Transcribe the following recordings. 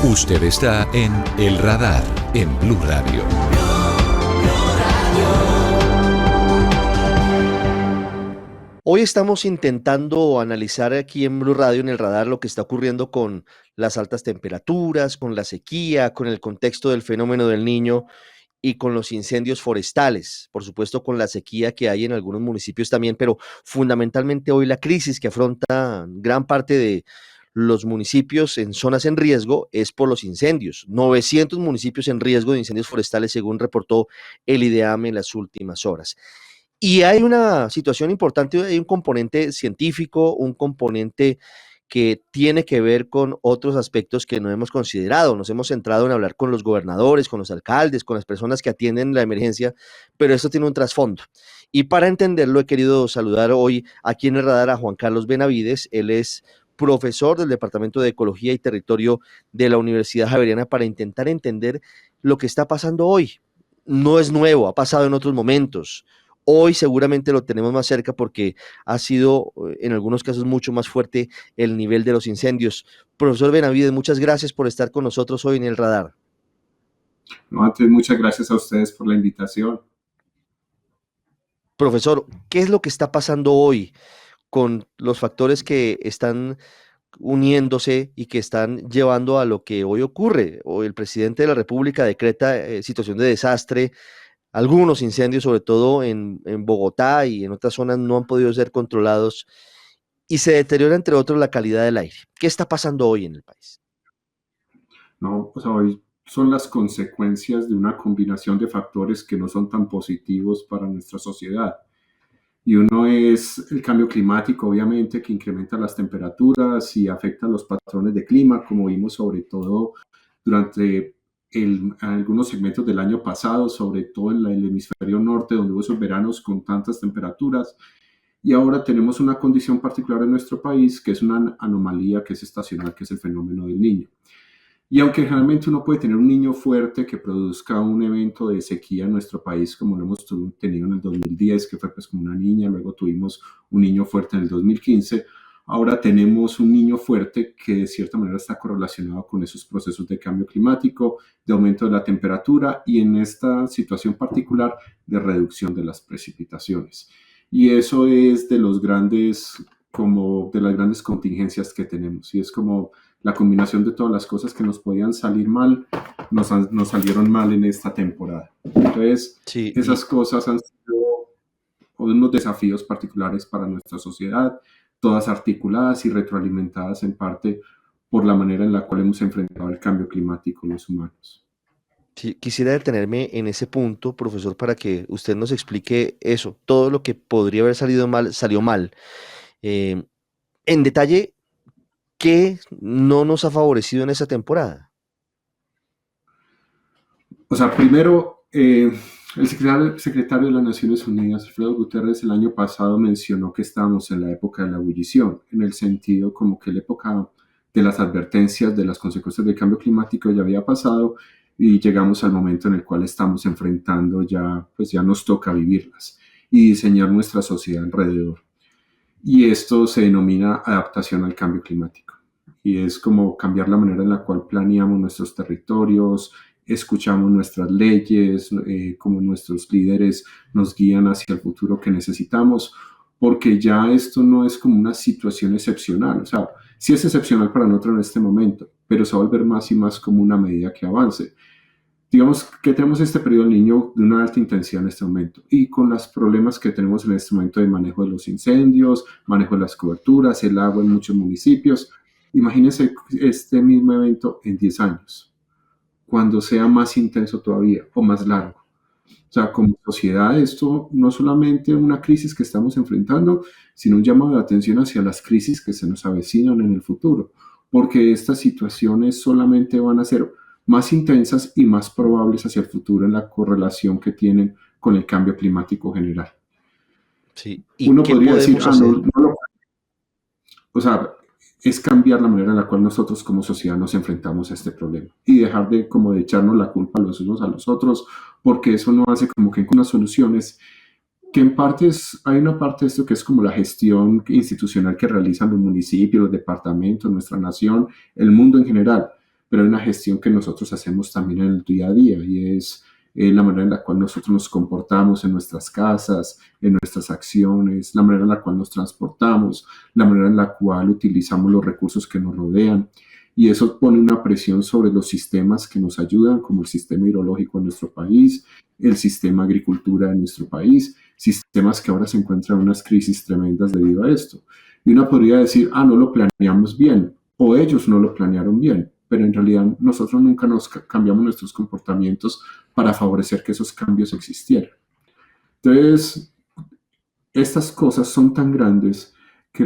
Usted está en El Radar, en Blue Radio. Hoy estamos intentando analizar aquí en Blue Radio, en El Radar, lo que está ocurriendo con las altas temperaturas, con la sequía, con el contexto del fenómeno del Niño y con los incendios forestales, por supuesto con la sequía que hay en algunos municipios también, pero fundamentalmente hoy la crisis que afronta gran parte de los municipios en zonas en riesgo es por los incendios. 900 municipios en riesgo de incendios forestales, según reportó el IDEAM en las últimas horas. Y hay una situación importante, hay un componente científico, un componente que tiene que ver con otros aspectos que no hemos considerado. Nos hemos centrado en hablar con los gobernadores, con los alcaldes, con las personas que atienden la emergencia, pero esto tiene un trasfondo. Y para entenderlo he querido saludar hoy aquí en el radar a Juan Carlos Benavides. Él es profesor del Departamento de Ecología y Territorio de la Universidad Javeriana, para intentar entender lo que está pasando hoy. No es nuevo, ha pasado en otros momentos. Hoy seguramente lo tenemos más cerca porque ha sido en algunos casos mucho más fuerte el nivel de los incendios. Profesor Benavides, muchas gracias por estar con nosotros hoy en el radar. No, antes, muchas gracias a ustedes por la invitación. Profesor, ¿qué es lo que está pasando hoy con los factores que están uniéndose y que están llevando a lo que hoy ocurre? Hoy el presidente de la República decreta situación de desastre. Algunos incendios, sobre todo en Bogotá y en otras zonas, no han podido ser controlados y se deteriora, entre otros, la calidad del aire. ¿Qué está pasando hoy en el país? No, pues hoy son las consecuencias de una combinación de factores que no son tan positivos para nuestra sociedad. Y uno es el cambio climático, obviamente, que incrementa las temperaturas y afecta los patrones de clima, como vimos sobre todo durante algunos segmentos del año pasado, sobre todo en el hemisferio norte, donde hubo esos veranos con tantas temperaturas. Y ahora tenemos una condición particular en nuestro país, que es una anomalía que es estacional, que es el fenómeno del Niño. Y aunque generalmente uno puede tener un niño fuerte que produzca un evento de sequía en nuestro país, como lo hemos tenido en el 2010, que fue pues como una niña, luego tuvimos un niño fuerte en el 2015, ahora tenemos un niño fuerte que de cierta manera está correlacionado con esos procesos de cambio climático, de aumento de la temperatura y en esta situación particular de reducción de las precipitaciones. Y eso es de las grandes contingencias que tenemos. Y es como la combinación de todas las cosas que nos podían salir mal, nos salieron mal en esta temporada. Entonces, sí, esas cosas han sido unos desafíos particulares para nuestra sociedad, todas articuladas y retroalimentadas en parte por la manera en la cual hemos enfrentado el cambio climático los humanos. Sí, quisiera detenerme en ese punto, profesor, para que usted nos explique eso. Todo lo que podría haber salido mal, salió mal. En detalle, ¿qué no nos ha favorecido en esa temporada? O sea, primero, el secretario de las Naciones Unidas, Alfredo Guterres, el año pasado mencionó que estábamos en la época de la ebullición, en el sentido como que la época de las advertencias de las consecuencias del cambio climático ya había pasado y llegamos al momento en el cual estamos enfrentando pues ya nos toca vivirlas y diseñar nuestra sociedad alrededor. Y esto se denomina adaptación al cambio climático. Y es como cambiar la manera en la cual planeamos nuestros territorios, escuchamos nuestras leyes, como nuestros líderes nos guían hacia el futuro que necesitamos, porque ya esto no es como una situación excepcional. O sea, sí es excepcional para nosotros en este momento, pero se va a volver más y más como una medida que avance. Digamos que tenemos este periodo del Niño de una alta intensidad en este momento y con los problemas que tenemos en este momento de manejo de los incendios, manejo de las coberturas, el agua en muchos municipios. Imagínense este mismo evento en 10 años, cuando sea más intenso todavía o más largo. O sea, como sociedad esto no es solamente una crisis que estamos enfrentando, sino un llamado de atención hacia las crisis que se nos avecinan en el futuro, porque estas situaciones solamente van a ser más intensas y más probables hacia el futuro en la correlación que tienen con el cambio climático general. Sí. ¿Y uno qué podría decir, hacer? O sea, es cambiar la manera en la cual nosotros como sociedad nos enfrentamos a este problema y dejar de como de echarnos la culpa los unos a los otros, porque eso no hace como que unas soluciones que en parte hay una parte de esto que es como la gestión institucional que realizan los municipios, los departamentos, nuestra nación, el mundo en general. pero hay una gestión que nosotros hacemos también en el día a día y es la manera en la cual nosotros nos comportamos en nuestras casas, en nuestras acciones, la manera en la cual nos transportamos, la manera en la cual utilizamos los recursos que nos rodean. Y eso pone una presión sobre los sistemas que nos ayudan, como el sistema hidrológico en nuestro país, el sistema agricultura en nuestro país, sistemas que ahora se encuentran en unas crisis tremendas debido a esto. Y uno podría decir, no lo planeamos bien, o ellos no lo planearon bien, pero en realidad nosotros nunca nos cambiamos nuestros comportamientos para favorecer que esos cambios existieran. Entonces, estas cosas son tan grandes que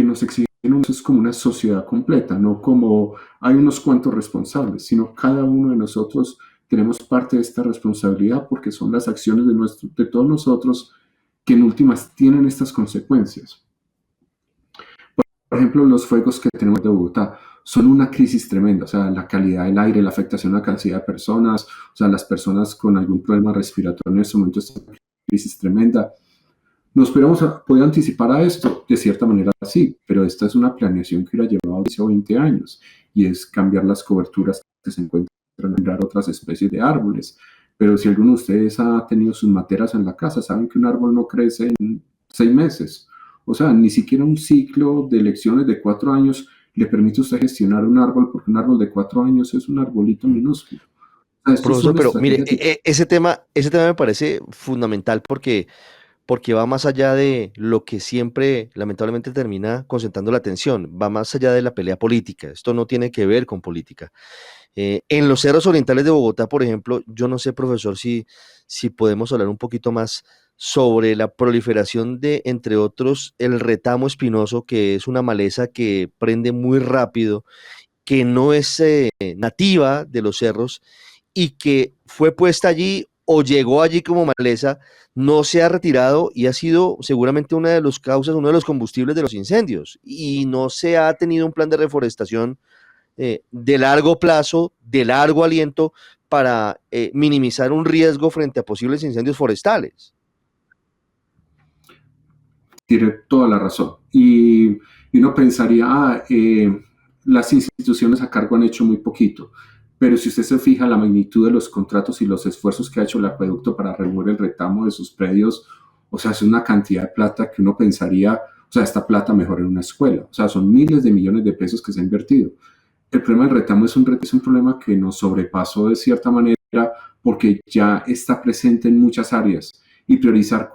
nos exigen es como una sociedad completa, no como hay unos cuantos responsables, sino cada uno de nosotros tenemos parte de esta responsabilidad porque son las acciones de todos nosotros que en últimas tienen estas consecuencias. Por ejemplo, los fuegos que tenemos de Bogotá son una crisis tremenda, o sea, la calidad del aire, la afectación a la cantidad de personas, o sea, las personas con algún problema respiratorio en este momento es una crisis tremenda. ¿Nos hubiéramos podido anticipar a esto? De cierta manera sí, pero esta es una planeación que hubiera llevado 10 o 20 años y es cambiar las coberturas que se encuentran, sembrar otras especies de árboles. Pero si alguno de ustedes ha tenido sus materas en la casa, saben que un árbol no crece en 6 meses. O sea, ni siquiera un ciclo de elecciones de 4 años le permite a usted gestionar un árbol porque un árbol de 4 años es un arbolito minúsculo. O sea, Profesor, pero mire, ese tema me parece fundamental porque va más allá de lo que siempre lamentablemente termina concentrando la atención, va más allá de la pelea política. Esto no tiene que ver con política. En los cerros orientales de Bogotá, por ejemplo, yo no sé, profesor, si podemos hablar un poquito más sobre la proliferación de, entre otros, el retamo espinoso, que es una maleza que prende muy rápido, que no es nativa de los cerros y que fue puesta allí o llegó allí como maleza, no se ha retirado y ha sido seguramente una de las causas, uno de los combustibles de los incendios. Y no se ha tenido un plan de reforestación de largo plazo, de largo aliento, para minimizar un riesgo frente a posibles incendios forestales. Tiene toda la razón. Y uno pensaría, las instituciones a cargo han hecho muy poquito. Pero si usted se fija la magnitud de los contratos y los esfuerzos que ha hecho el acueducto para remover el retamo de sus predios, o sea, es una cantidad de plata que uno pensaría, o sea, esta plata mejor en una escuela. O sea, son miles de millones de pesos que se ha invertido. El problema del retamo es un problema que nos sobrepasó de cierta manera porque ya está presente en muchas áreas y priorizar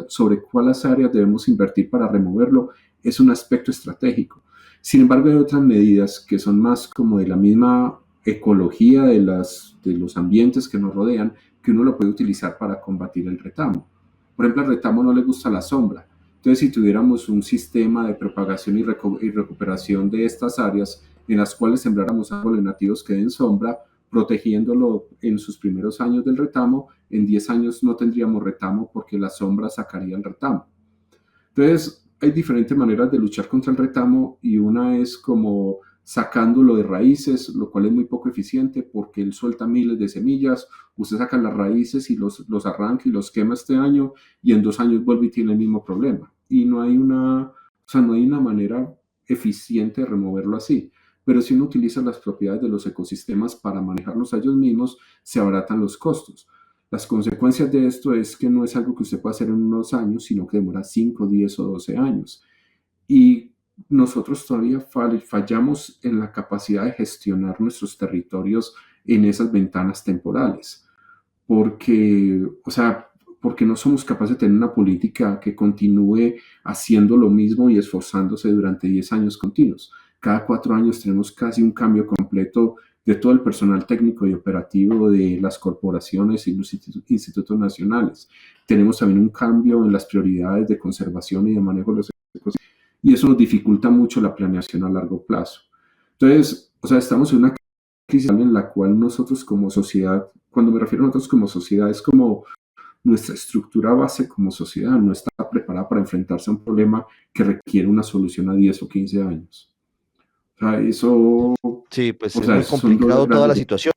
sobre cuáles áreas debemos invertir para removerlo es un aspecto estratégico. Sin embargo, hay otras medidas que son más como de la misma ecología de los ambientes que nos rodean, que uno lo puede utilizar para combatir el retamo. Por ejemplo, al retamo no le gusta la sombra. Entonces, si tuviéramos un sistema de propagación y recuperación de estas áreas en las cuales sembráramos árboles nativos que den sombra, protegiéndolo en sus primeros años del retamo, en 10 años no tendríamos retamo porque la sombra sacaría el retamo. Entonces, hay diferentes maneras de luchar contra el retamo y una es como sacándolo de raíces, lo cual es muy poco eficiente porque él suelta miles de semillas, usted saca las raíces y los arranca y los quema este año y en 2 años vuelve y tiene el mismo problema. Y no hay una manera eficiente de removerlo así. Pero si uno utiliza las propiedades de los ecosistemas para manejarlos a ellos mismos, se abaratan los costos. Las consecuencias de esto es que no es algo que usted pueda hacer en unos años, sino que demora 5, 10 o 12 años. Y nosotros todavía fallamos en la capacidad de gestionar nuestros territorios en esas ventanas temporales. Porque no somos capaces de tener una política que continúe haciendo lo mismo y esforzándose durante 10 años continuos. Cada 4 años tenemos casi un cambio completo de todo el personal técnico y operativo de las corporaciones y los institutos nacionales. Tenemos también un cambio en las prioridades de conservación y de manejo de los ecosistemas y eso nos dificulta mucho la planeación a largo plazo. Entonces, estamos en una crisis en la cual nosotros como sociedad, cuando me refiero a nosotros como sociedad, es como nuestra estructura base como sociedad no está preparada para enfrentarse a un problema que requiere una solución a 10 o 15 años. O sea, eso... Sí, pues es muy complicado toda la situación.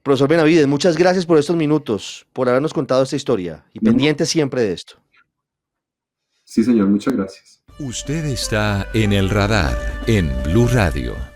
Profesor Benavides, muchas gracias por estos minutos, por habernos contado esta historia y pendiente siempre de esto. Sí, señor, muchas gracias. Usted está en el radar en Blue Radio.